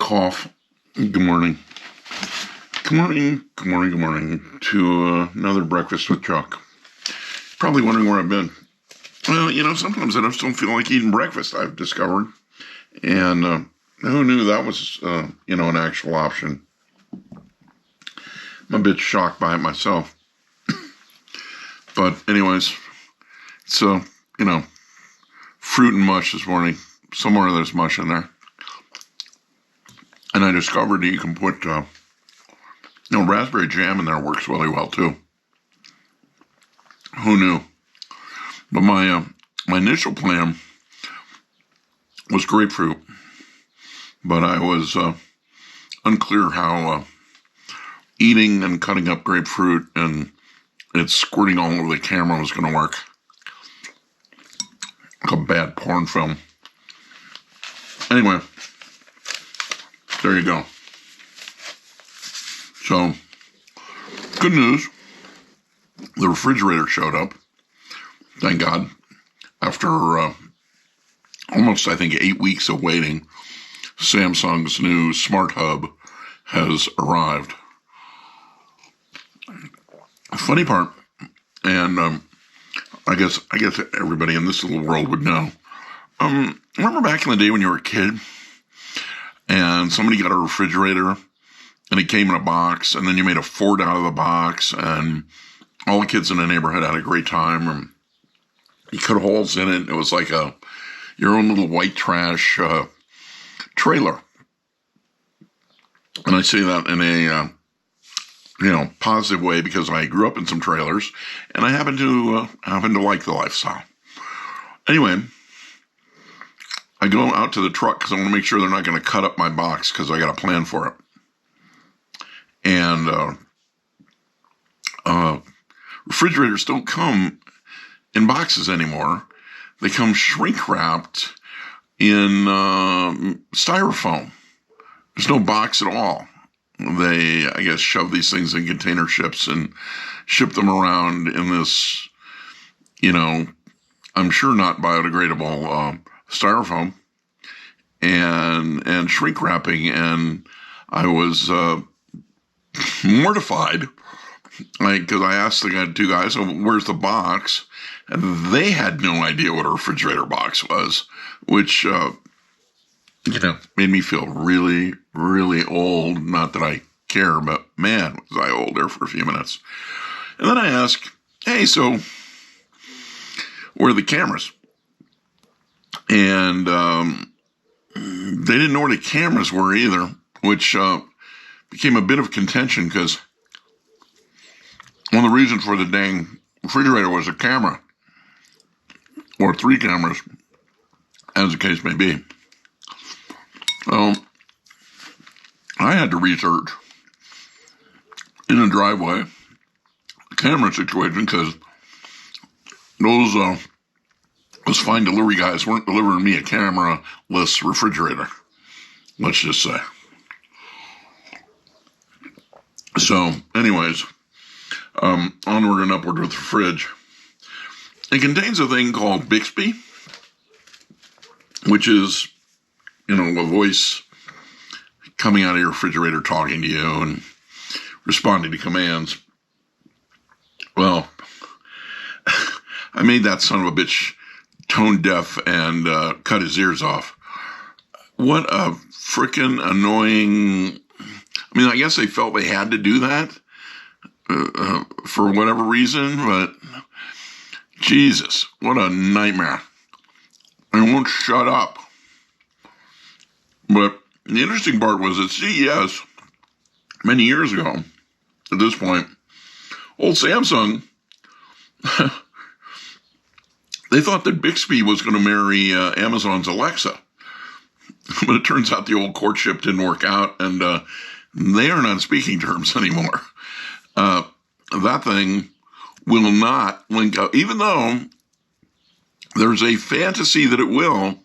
Cough. Good morning. Good morning. Good morning. Good morning to another breakfast with Chuck. Probably wondering where I've been. Well, sometimes I just don't feel like eating breakfast, I've discovered. And who knew that was, an actual option. I'm a bit shocked by it myself. But anyways, it's, fruit and mush this morning. Somewhere there's mush in there. And I discovered that you can put, raspberry jam in there works really well too. Who knew? But my initial plan was grapefruit, but I was unclear how eating and cutting up grapefruit and it squirting all over the camera was going to work. Like a bad porn film. Anyway, there you go. So, good news. The refrigerator showed up. Thank God. After almost, 8 weeks of waiting, Samsung's new Smart Hub has arrived. Funny part, and I guess everybody in this little world would know. Remember back in the day when you were a kid and somebody got a refrigerator and it came in a box and then you made a fort out of the box and all the kids in the neighborhood had a great time and you cut holes in it. It was like your own little white trash trailer. And I say that in a positive way because I grew up in some trailers and I happen to like the lifestyle. Anyway, I go out to the truck because I want to make sure they're not going to cut up my box because I got a plan for it. And refrigerators don't come in boxes anymore. They come shrink wrapped in styrofoam. There's no box at all. They, I guess, shove these things in container ships and ship them around in this, I'm sure not biodegradable styrofoam and shrink wrapping. And I was mortified, because I asked the two guys, "So where's the box?" And they had no idea what a refrigerator box was, which made me feel really, really old. Not that I care, but man, was I old there for a few minutes. And then I asked, "Hey, so where are the cameras?" And they didn't know where the cameras were either, which became a bit of contention because one of the reasons for the dang refrigerator was a camera, or 3 cameras, as the case may be. So I had to research in a driveway a camera situation because those fine delivery guys weren't delivering me a camera-less refrigerator, let's just say. So, anyways, onward and upward with the fridge. It contains a thing called Bixby, which is, a voice coming out of your refrigerator talking to you and responding to commands. Well, I made that son of a bitch tone deaf and cut his ears off. What a frickin' annoying... I guess they felt they had to do that for whatever reason, but Jesus, what a nightmare. It won't shut up. But the interesting part was at CES, many years ago, at this point, old Samsung, they thought that Bixby was going to marry Amazon's Alexa. But it turns out the old courtship didn't work out, and they aren't on speaking terms anymore. That thing will not link up, even though there's a fantasy that it will.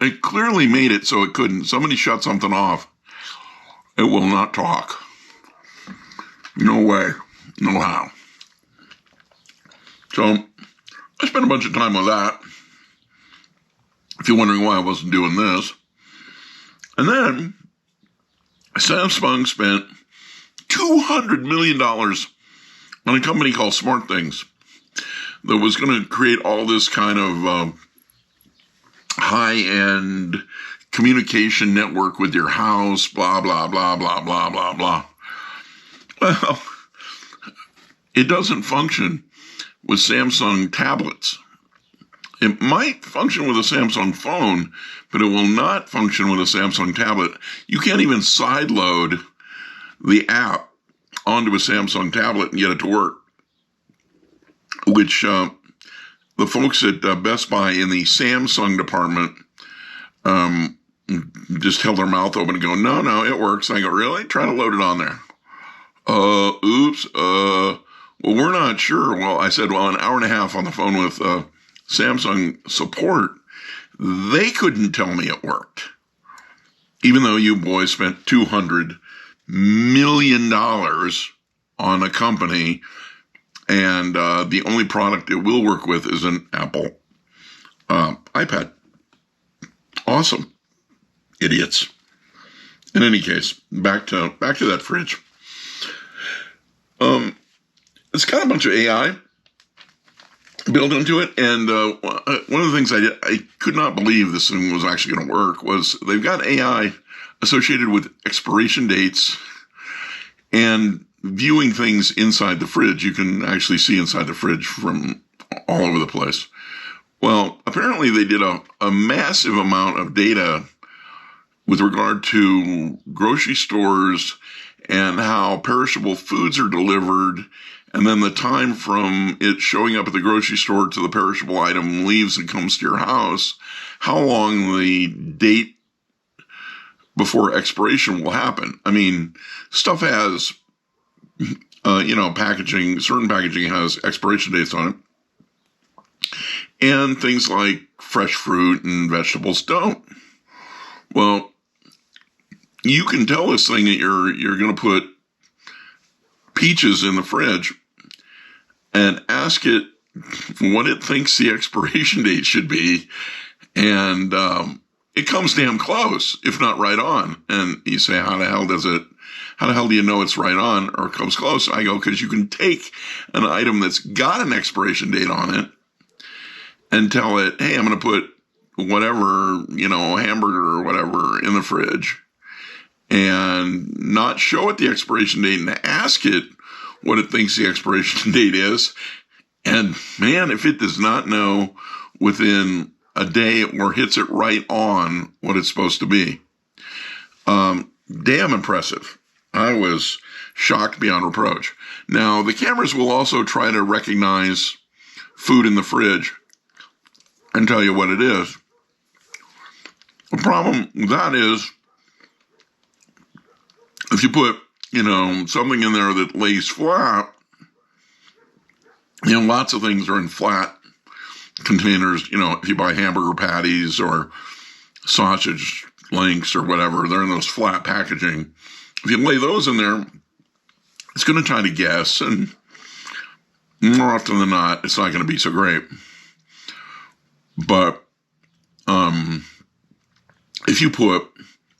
It clearly made it so it couldn't. Somebody shut something off. It will not talk. No way. No how. So I spent a bunch of time with that. If you're wondering why I wasn't doing this. And then Samsung spent $200 million on a company called SmartThings that was going to create all this kind of high-end communication network with your house, blah, blah, blah, blah, blah, blah, blah. Well, it doesn't function with Samsung tablets. It might function with a Samsung phone, but it will not function with a Samsung tablet. You can't even sideload the app onto a Samsung tablet and get it to work, which the folks at Best Buy in the Samsung department just held their mouth open and go, no, it works. And I go, really? Try to load it on there. Oops. Well, we're not sure. Well, I said, an hour and a half on the phone with Samsung support, they couldn't tell me it worked. Even though you boys spent $200 million on a company, and the only product it will work with is an Apple iPad. Awesome. Idiots. In any case, back to that fridge. It's got a bunch of AI built into it, and one of the things I could not believe this thing was actually going to work was they've got AI associated with expiration dates and viewing things inside the fridge. You can actually see inside the fridge from all over the place. Well, apparently they did a massive amount of data with regard to grocery stores and how perishable foods are delivered, and then the time from it showing up at the grocery store to the perishable item leaves and comes to your house, how long the date before expiration will happen. I mean, stuff has, packaging, certain packaging has expiration dates on it, and things like fresh fruit and vegetables don't. Well, you can tell this thing that you're going to put peaches in the fridge and ask it what it thinks the expiration date should be, and it comes damn close, if not right on. And you say, how the hell do you know it's right on or comes close? I go, because you can take an item that's got an expiration date on it and tell it, hey, I'm going to put whatever, hamburger or whatever in the fridge, and not show it the expiration date and ask it what it thinks the expiration date is. And man, if it does not know within a day or hits it right on what it's supposed to be, damn impressive. I was shocked beyond reproach. Now, the cameras will also try to recognize food in the fridge and tell you what it is. The problem with that is, if you put, something in there that lays flat, lots of things are in flat containers. If you buy hamburger patties or sausage links or whatever, they're in those flat packaging. If you lay those in there, it's going to try to guess, and more often than not, it's not going to be so great. But if you put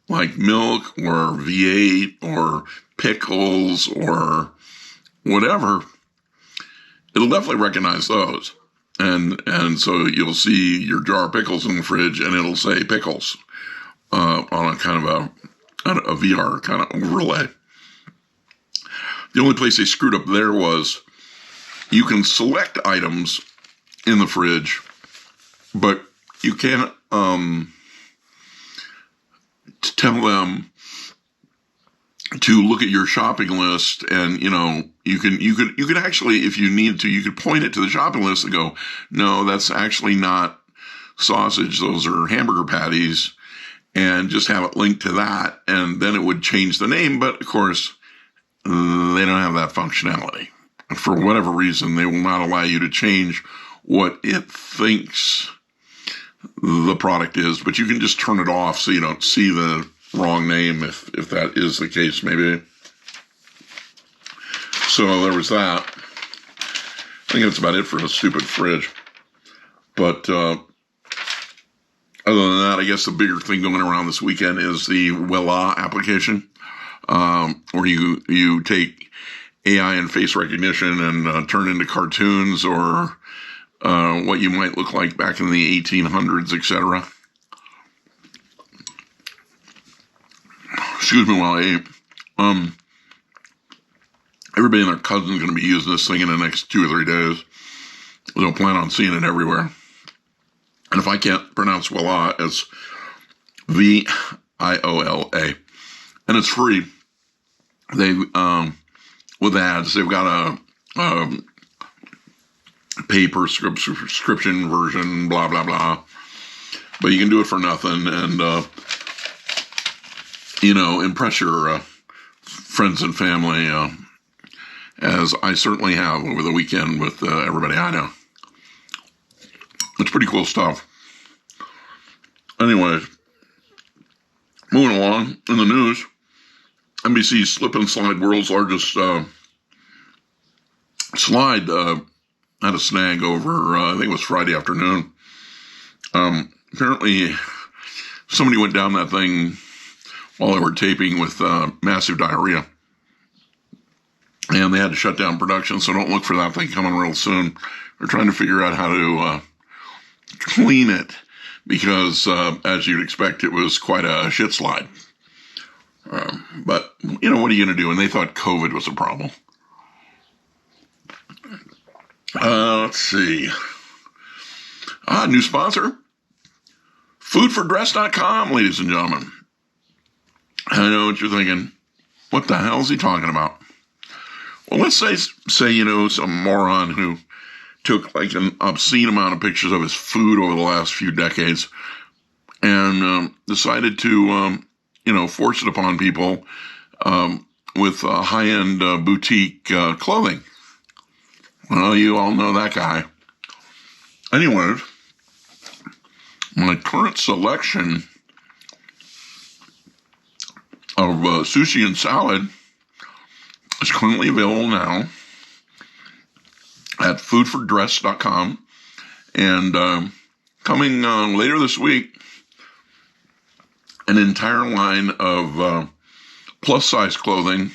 like milk or V8 or pickles or whatever, it'll definitely recognize those. And so you'll see your jar of pickles in the fridge, and it'll say pickles on a kind of a VR kind of overlay. The only place they screwed up there was you can select items in the fridge, but you can't tell them to look at your shopping list, and you could actually, if you need to, you could point it to the shopping list and go, no, that's actually not sausage, those are hamburger patties, and just have it linked to that, and then it would change the name. But of course, they don't have that functionality. For whatever reason, they will not allow you to change what it thinks the product is, but you can just turn it off so you don't see the wrong name if that is the case, maybe. So there was that. I think that's about it for a stupid fridge. But other than that, I guess the bigger thing going around this weekend is the Wella application. where you take AI and face recognition and turn into cartoons or what you might look like back in the 1800s, etc. Excuse me while I eat. Everybody and their cousin's going to be using this thing in the next 2 or 3 days. They'll plan on seeing it everywhere. And if I can't pronounce voila, it's VIOLA. And it's free. They with ads, they've got a pay prescription version, blah, blah, blah. But you can do it for nothing and, impress your friends and family, as I certainly have over the weekend with everybody I know. It's pretty cool stuff. Anyways, moving along in the news, NBC's Slip and Slide, world's largest slide, had a snag over, I think it was Friday afternoon. Apparently, somebody went down that thing while they were taping with massive diarrhea. And they had to shut down production, so don't look for that thing coming real soon. They're trying to figure out how to clean it because, as you'd expect, it was quite a shit slide. But, what are you going to do? And they thought COVID was a problem. Let's see. New sponsor. Foodfordress.com, ladies and gentlemen. I know what you're thinking. What the hell is he talking about? Well, let's say some moron who took like an obscene amount of pictures of his food over the last few decades and decided to, force it upon people with high-end boutique clothing. Well, you all know that guy. Anyways, my current selection of sushi and salad is currently available now at foodfordress.com. And coming later this week, an entire line of plus-size clothing,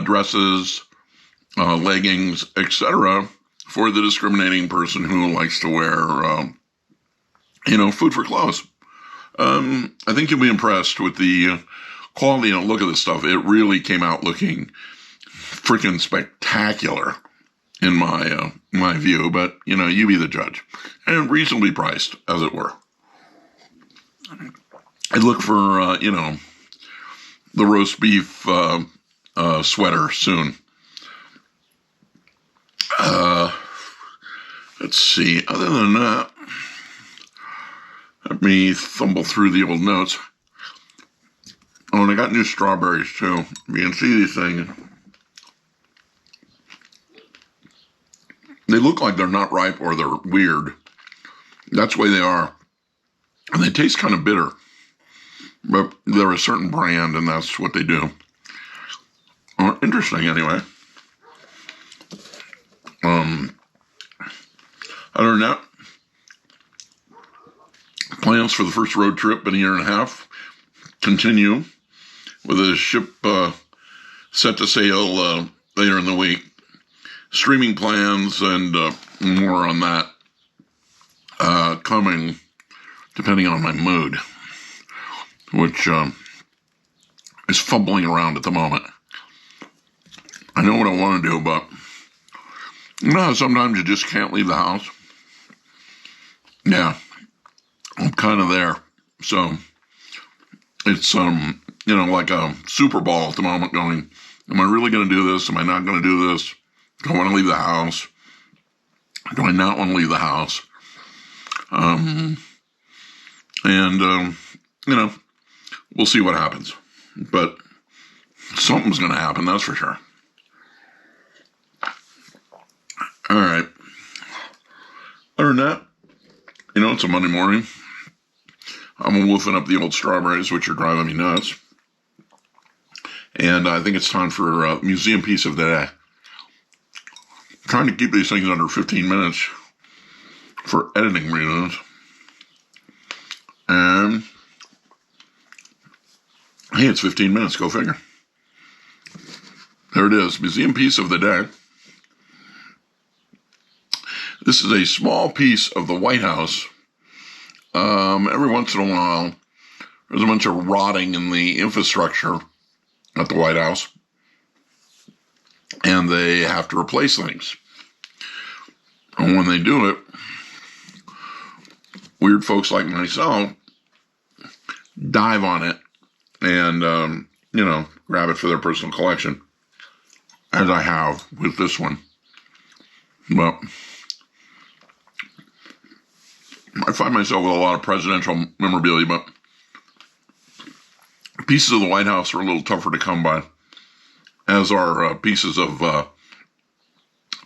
dresses, leggings, etc., for the discriminating person who likes to wear, food for clothes. I think you'll be impressed with the quality and look of this stuff. It really came out looking freaking spectacular in my view, but, you be the judge. And reasonably priced, as it were. I'd look for, the roast beef sweater soon. Let's see. Other than that, let me thumble through the old notes. Oh, and I got new strawberries, too. You can see these things. They look like they're not ripe or they're weird. That's the way they are. And they taste kind of bitter. But they're a certain brand, and that's what they do. Interesting, anyway. Other than that, plans for the first road trip in a year and a half continue with a ship set to sail later in the week. Streaming plans and more on that coming depending on my mood, which is fumbling around at the moment. I know what I want to do, but sometimes you just can't leave the house. Yeah, I'm kind of there. So it's, like a Super Bowl at the moment going, am I really going to do this? Am I not going to do this? Do I want to leave the house? Do I not want to leave the house? We'll see what happens. But something's going to happen, that's for sure. All right. Other than that, it's a Monday morning. I'm wolfing up the old strawberries, which are driving me nuts. And I think it's time for a museum piece of the day. Trying to keep these things under 15 minutes for editing reasons. And Hey, it's 15 minutes. Go figure. There it is. Museum piece of the day. This is a small piece of the White House. Every once in a while, there's a bunch of rotting in the infrastructure at the White House, and they have to replace things. And when they do it, weird folks like myself dive on it and, grab it for their personal collection, as I have with this one. But I find myself with a lot of presidential memorabilia, but pieces of the White House are a little tougher to come by, as are pieces of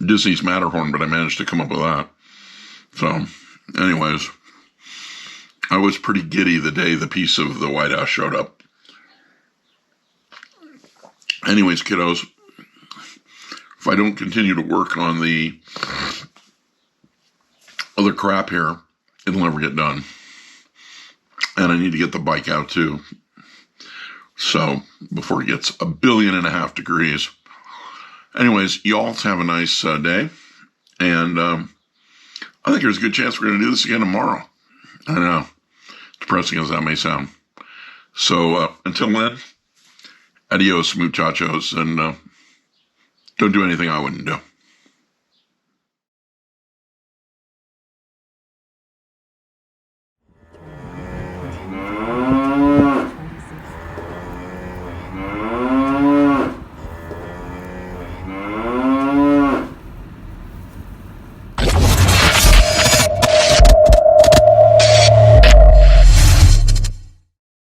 Disney's Matterhorn, but I managed to come up with that. So, anyways, I was pretty giddy the day the piece of the White House showed up. Anyways, kiddos, if I don't continue to work on the other crap here, it'll never get done. And I need to get the bike out too. So, before it gets 1.5 billion degrees. Anyways, y'all have a nice day. And I think there's a good chance we're going to do this again tomorrow. I know. Depressing as that may sound. So, until then, adios, muchachos. And don't do anything I wouldn't do.